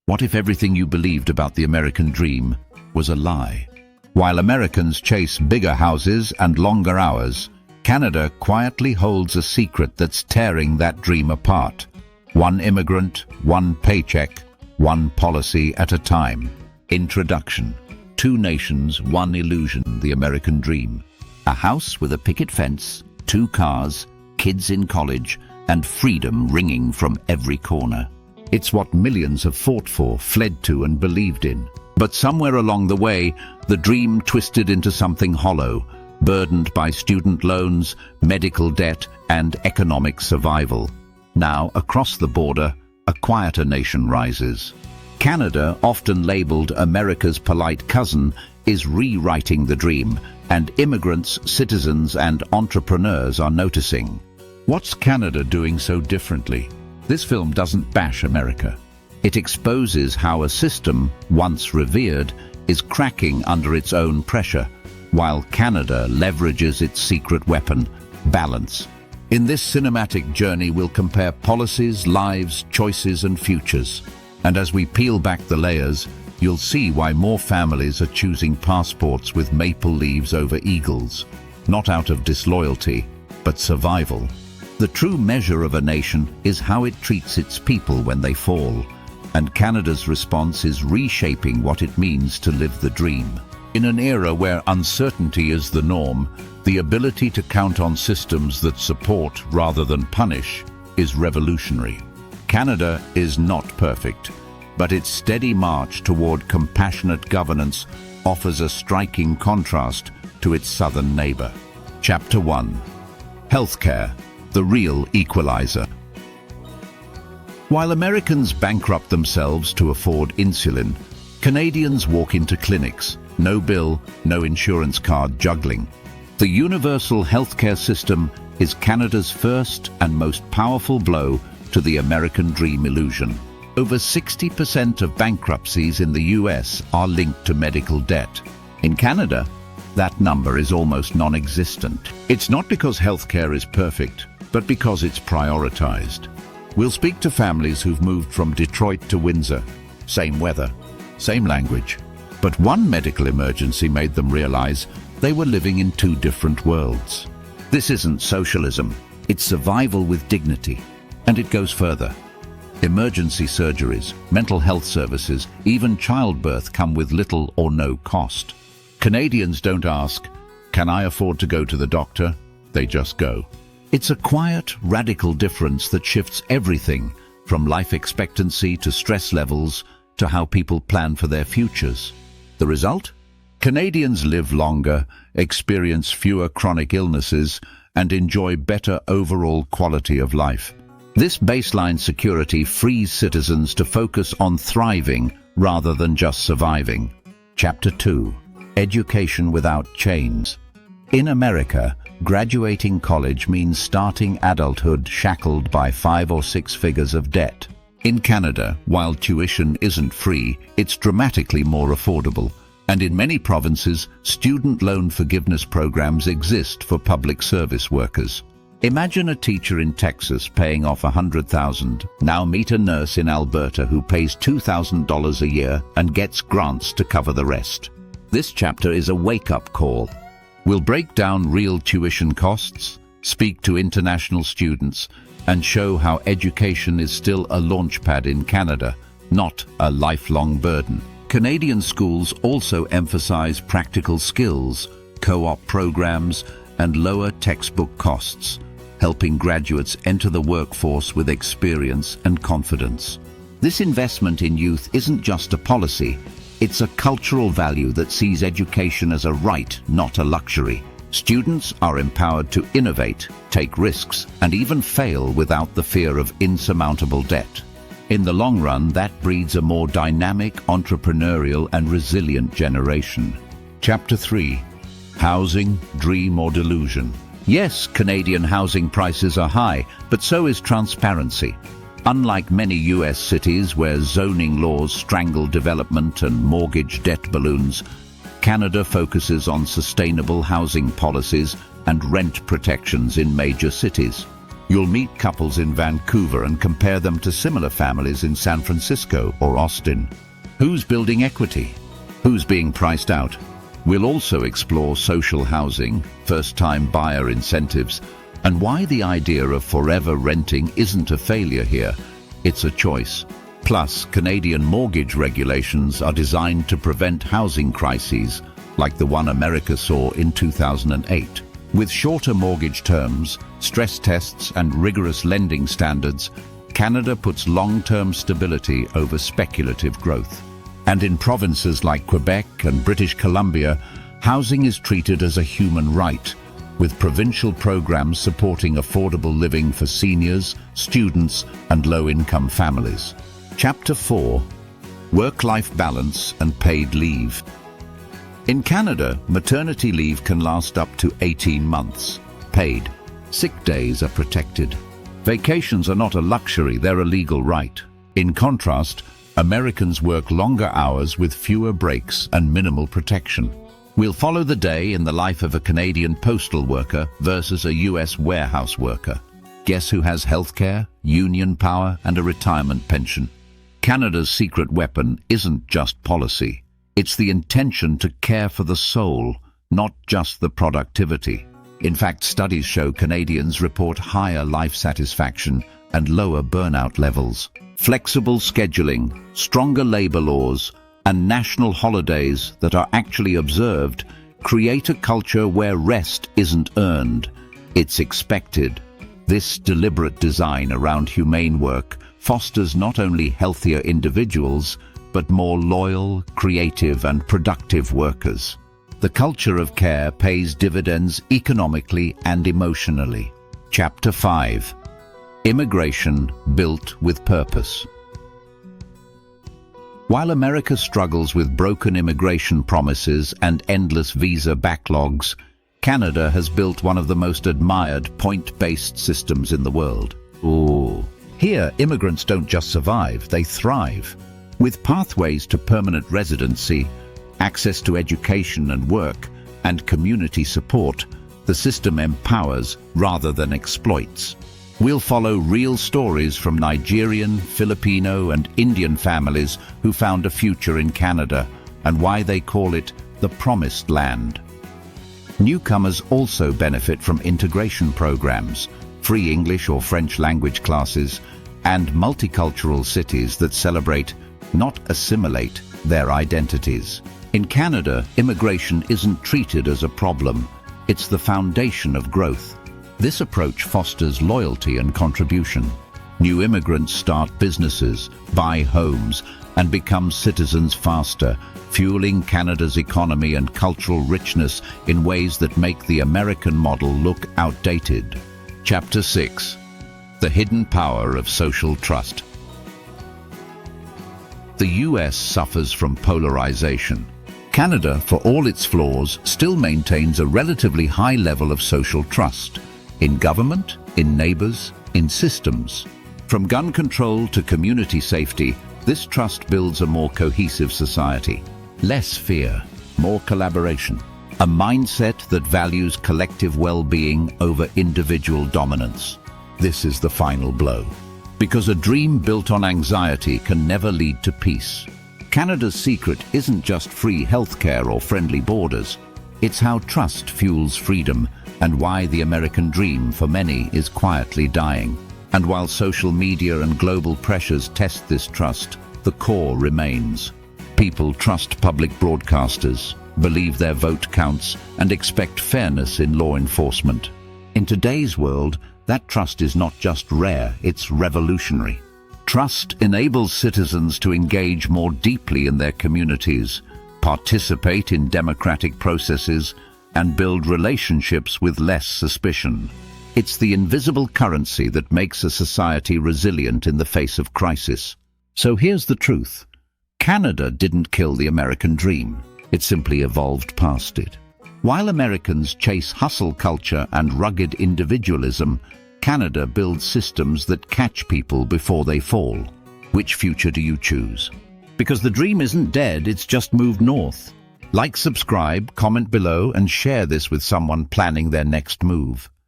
What if everything you believed about the American dream was a lie? While Americans chase bigger houses and longer hours, Canada quietly holds a secret that's tearing that dream apart. One immigrant, one paycheck, one policy at a time. Introduction. Two nations, one illusion, the American dream. A house with a picket fence, 2 cars, kids in college, and freedom ringing from every corner. It's what millions have fought for, fled to, and believed in. But somewhere along the way, the dream twisted into something hollow, burdened by student loans, medical debt, and economic survival. Now, across the border, a quieter nation rises. Canada, often labeled America's polite cousin, is rewriting the dream, and immigrants, citizens, and entrepreneurs are noticing. What's Canada doing so differently? This film doesn't bash America. It exposes how a system, once revered, is cracking under its own pressure, while Canada leverages its secret weapon, balance. In this cinematic journey, we'll compare policies, lives, choices, and futures. And as we peel back the layers, you'll see why more families are choosing passports with maple leaves over eagles, not out of disloyalty, but survival. The true measure of a nation is how it treats its people when they fall, and Canada's response is reshaping what it means to live the dream. In an era where uncertainty is the norm, the ability to count on systems that support rather than punish is revolutionary. Canada is not perfect, but its steady march toward compassionate governance offers a striking contrast to its southern neighbor. Chapter 1. Healthcare, the real equalizer. While Americans bankrupt themselves to afford insulin, Canadians walk into clinics, no bill, no insurance card juggling. The universal healthcare system is Canada's first and most powerful blow to the American dream illusion. Over 60% of bankruptcies in the US are linked to medical debt. In Canada, that number is almost non-existent. It's not because healthcare is perfect, but because it's prioritized. We'll speak to families who've moved from Detroit to Windsor. Same weather, same language. But one medical emergency made them realize they were living in 2 different worlds. This isn't socialism, it's survival with dignity. And it goes further. Emergency surgeries, mental health services, even childbirth come with little or no cost. Canadians don't ask, "Can I afford to go to the doctor?" They just go. It's a quiet, radical difference that shifts everything from life expectancy to stress levels to how people plan for their futures. The result? Canadians live longer, experience fewer chronic illnesses, and enjoy better overall quality of life. This baseline security frees citizens to focus on thriving rather than just surviving. Chapter 2. Education without chains. In America, graduating college means starting adulthood shackled by 5 or 6 figures of debt. In Canada, while tuition isn't free, it's dramatically more affordable. And in many provinces, student loan forgiveness programs exist for public service workers. Imagine a teacher in Texas paying off $100,000. Now meet a nurse in Alberta who pays $2,000 a year and gets grants to cover the rest. This chapter is a wake-up call. We'll break down real tuition costs, speak to international students, and show how education is still a launchpad in Canada, not a lifelong burden. Canadian schools also emphasize practical skills, co-op programs, and lower textbook costs, helping graduates enter the workforce with experience and confidence. This investment in youth isn't just a policy, it's a cultural value that sees education as a right, not a luxury. Students are empowered to innovate, take risks, and even fail without the fear of insurmountable debt. In the long run, that breeds a more dynamic, entrepreneurial, and resilient generation. Chapter 3. Housing, Dream or Delusion. Yes, Canadian housing prices are high, but so is transparency. Unlike many US cities where zoning laws strangle development and mortgage debt balloons, Canada focuses on sustainable housing policies and rent protections in major cities. You'll meet couples in Vancouver and compare them to similar families in San Francisco or Austin. Who's building equity? Who's being priced out? We'll also explore social housing, first-time buyer incentives, and why the idea of forever renting isn't a failure here, it's a choice. Plus, Canadian mortgage regulations are designed to prevent housing crises like the one America saw in 2008. With shorter mortgage terms, stress tests and rigorous lending standards, Canada puts long-term stability over speculative growth. And in provinces like Quebec and British Columbia, housing is treated as a human right, with provincial programs supporting affordable living for seniors, students, and low-income families. Chapter 4: Work-life balance and paid leave. In Canada, maternity leave can last up to 18 months. Paid. Sick days are protected. Vacations are not a luxury, they're a legal right. In contrast, Americans work longer hours with fewer breaks and minimal protection. We'll follow the day in the life of a Canadian postal worker versus a US warehouse worker. Guess who has healthcare, union power, and a retirement pension? Canada's secret weapon isn't just policy. It's the intention to care for the soul, not just the productivity. In fact, studies show Canadians report higher life satisfaction and lower burnout levels. Flexible scheduling, stronger labor laws, and national holidays that are actually observed create a culture where rest isn't earned, it's expected. This deliberate design around humane work fosters not only healthier individuals, but more loyal, creative, and productive workers. The culture of care pays dividends economically and emotionally. Chapter 5: Immigration Built with Purpose. While America struggles with broken immigration promises and endless visa backlogs, Canada has built one of the most admired point-based systems in the world. Here, immigrants don't just survive, they thrive. With pathways to permanent residency, access to education and work, and community support, the system empowers rather than exploits. We'll follow real stories from Nigerian, Filipino, and Indian families who found a future in Canada and why they call it the Promised Land. Newcomers also benefit from integration programs, free English or French language classes, and multicultural cities that celebrate, not assimilate, their identities. In Canada, immigration isn't treated as a problem, it's the foundation of growth. This approach fosters loyalty and contribution. New immigrants start businesses, buy homes, and become citizens faster, fueling Canada's economy and cultural richness in ways that make the American model look outdated. Chapter 6: The Hidden Power of Social Trust. The US suffers from polarization. Canada, for all its flaws, still maintains a relatively high level of social trust. In government, in neighbors, in systems. From gun control to community safety, this trust builds a more cohesive society. Less fear, more collaboration. A mindset that values collective well-being over individual dominance. This is the final blow. Because a dream built on anxiety can never lead to peace. Canada's secret isn't just free healthcare or friendly borders. It's how trust fuels freedom, and why the American dream for many is quietly dying. And while social media and global pressures test this trust, the core remains. People trust public broadcasters, believe their vote counts, and expect fairness in law enforcement. In today's world, that trust is not just rare, it's revolutionary. Trust enables citizens to engage more deeply in their communities, participate in democratic processes, and build relationships with less suspicion. It's the invisible currency that makes a society resilient in the face of crisis. So here's the truth. Canada didn't kill the American dream. It simply evolved past it. While Americans chase hustle culture and rugged individualism, Canada builds systems that catch people before they fall. Which future do you choose? Because the dream isn't dead, it's just moved north. Like, subscribe, comment below, and share this with someone planning their next move.